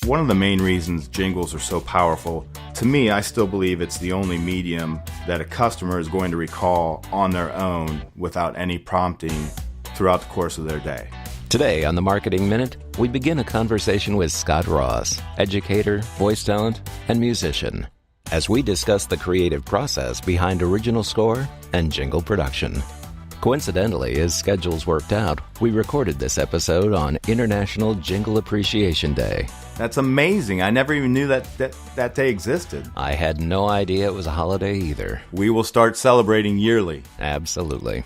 One of the main reasons jingles are so powerful, to me, I still believe it's the only medium that a customer is going to recall on their own without any prompting throughout the course of their day. Today on the Marketing Minute, we begin a conversation with Scott Ross, educator, voice talent, and musician, as we discuss the creative process behind original score and jingle production. Coincidentally, as schedules worked out, we recorded this episode on International Jingle Appreciation Day. That's amazing. I never even knew that day existed. I had no idea it was a holiday either. We will start celebrating yearly. Absolutely.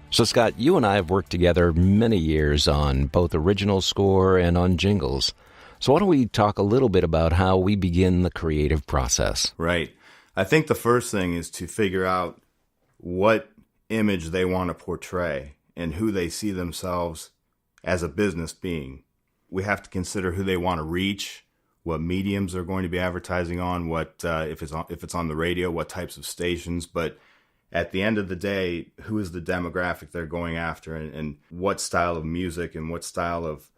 So, Scott, you and I have worked together many years on both original score and on jingles. So why don't we talk a little bit about how we begin the creative process? Right. I think the first thing is to figure out what image they want to portray and who they see themselves as a business being. We have to consider who they want to reach, what mediums they're going to be advertising on, what if it's on the radio, what types of stations. But at the end of the day, who is the demographic they're going after, and what style of music and what style of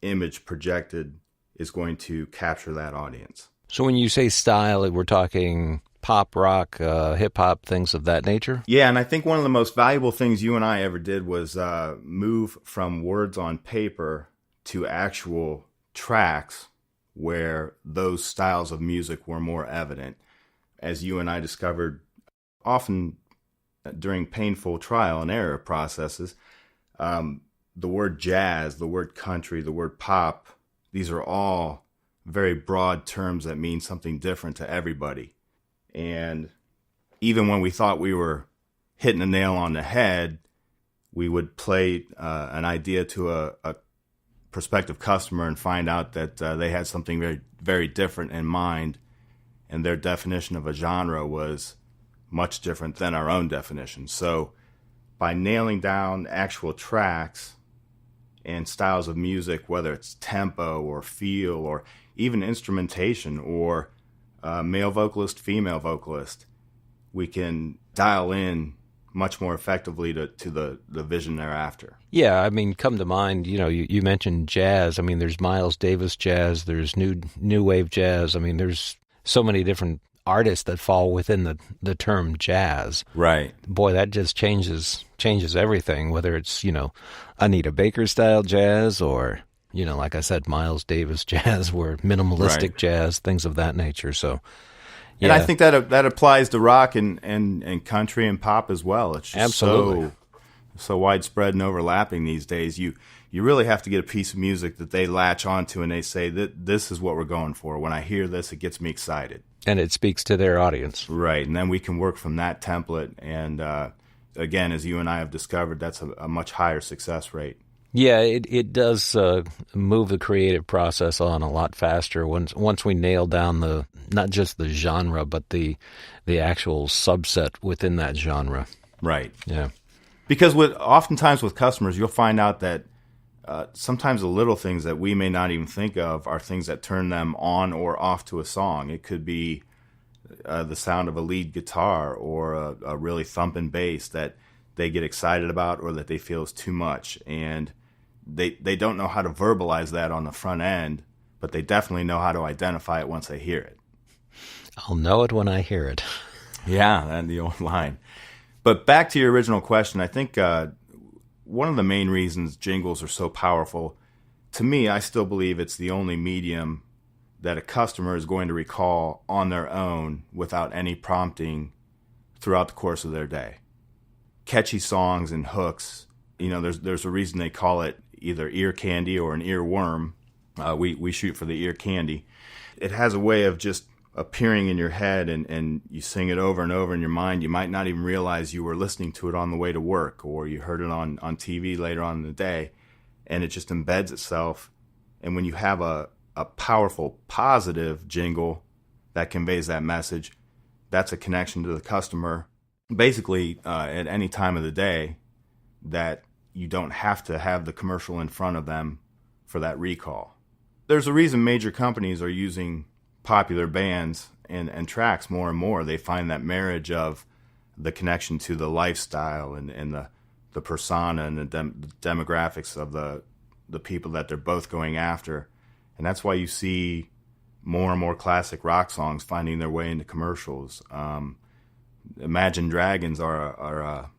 image projected is going to capture that audience. So when you say style, we're talking pop, rock, hip-hop, things of that nature? Yeah, and I think one of the most valuable things you and I ever did was move from words on paper to actual tracks where those styles of music were more evident. As you and I discovered often during painful trial and error processes, the word jazz, the word country, the word pop, these are all very broad terms that mean something different to everybody. And even when we thought we were hitting a nail on the head, we would play an idea to a prospective customer and find out that they had something very, very different in mind, and their definition of a genre was much different than our own definition. So by nailing down actual tracks and styles of music, whether it's tempo or feel or even instrumentation or male vocalist, female vocalist, we can dial in much more effectively to the vision thereafter. Yeah, I mean, come to mind, you mentioned jazz. I mean, there's Miles Davis jazz, there's new wave jazz. I mean, there's so many different artists that fall within the term jazz. Right. Boy, that just changes everything, whether it's, Anita Baker style jazz or, like I said, Miles Davis jazz or minimalistic Right. jazz, things of that nature. So, yeah. And I think that applies to rock and country and pop as well. It's just Absolutely. so widespread and overlapping these days. You really have to get a piece of music that they latch onto and they say that this is what we're going for. When I hear this, it gets me excited. And it speaks to their audience. Right, and then we can work from that template. And again, as you and I have discovered, that's a much higher success rate. Yeah, it does move the creative process on a lot faster once we nail down not just the genre, but the actual subset within that genre. Right. Yeah. Because oftentimes with customers, you'll find out that sometimes the little things that we may not even think of are things that turn them on or off to a song. It could be the sound of a lead guitar or a really thumping bass that they get excited about or that they feel is too much. And they don't know how to verbalize that on the front end, but they definitely know how to identify it once they hear it. I'll know it when I hear it. Yeah, and the old line. But back to your original question, I think one of the main reasons jingles are so powerful, to me, I still believe it's the only medium that a customer is going to recall on their own without any prompting throughout the course of their day. Catchy songs and hooks, there's a reason they call it either ear candy or an earworm. We shoot for the ear candy. It has a way of just appearing in your head and you sing it over and over in your mind. You might not even realize you were listening to it on the way to work or you heard it on TV later on in the day, and it just embeds itself. And when you have a powerful, positive jingle that conveys that message, that's a connection to the customer basically at any time of the day that you don't have to have the commercial in front of them for that recall. There's a reason major companies are using popular bands and tracks more and more. They find that marriage of the connection to the lifestyle and the persona and the demographics of the people that they're both going after And that's why you see more and more classic rock songs finding their way into commercials. Imagine Dragons are a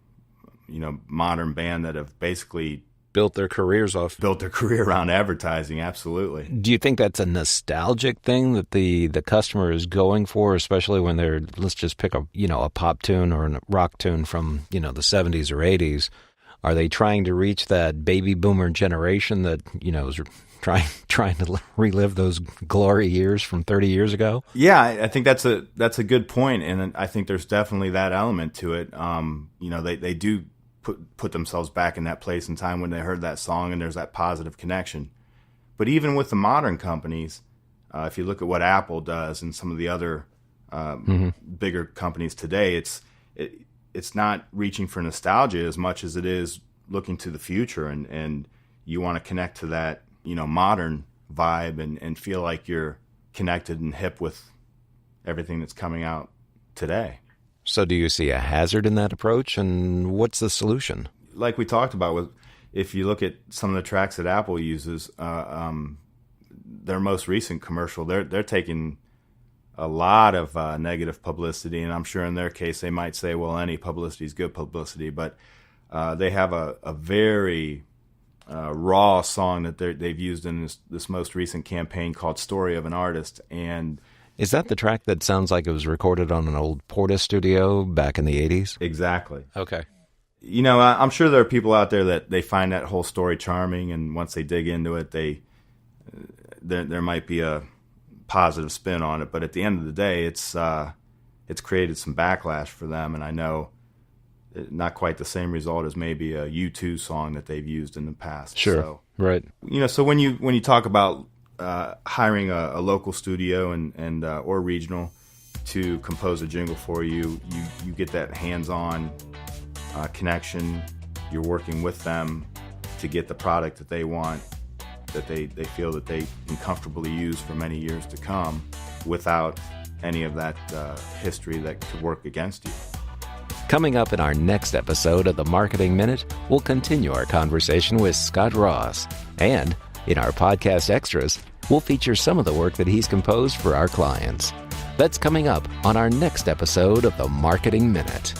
modern band that have basically built their career around advertising. Absolutely. Do you think that's a nostalgic thing that the customer is going for, especially when they're, let's just pick a pop tune or a rock tune from the 70s or 80s? Are they trying to reach that baby boomer generation that is trying to relive those glory years from 30 years ago? Yeah, I think that's a good point, and I think there's definitely that element to it. They do put themselves back in that place and time when they heard that song, and there's that positive connection. But even with the modern companies, if you look at what Apple does and some of the other bigger companies today, it's not reaching for nostalgia as much as it is looking to the future, and you want to connect to that modern vibe and feel like you're connected and hip with everything that's coming out today. So do you see a hazard in that approach, and what's the solution? Like we talked about, if you look at some of the tracks that Apple uses, their most recent commercial, they're taking a lot of negative publicity, and I'm sure in their case they might say, well, any publicity is good publicity, but they have a very raw song that they've used in this most recent campaign called Story of an Artist. And is that the track that sounds like it was recorded on an old Porta studio back in the 80s? Exactly. Okay. I'm sure there are people out there that they find that whole story charming, and once they dig into it, there might be a positive spin on it. But at the end of the day, it's created some backlash for them, and I know not quite the same result as maybe a U2 song that they've used in the past. Sure. So, right. So when you talk about hiring a local studio and or regional to compose a jingle for you, you get that hands-on connection. You're working with them to get the product that they want, that they feel that they can comfortably use for many years to come without any of that history that could work against you. Coming up in our next episode of the Marketing Minute, we'll continue our conversation with Scott Ross. And in our podcast extras, we'll feature some of the work that he's composed for our clients. That's coming up on our next episode of the Marketing Minute.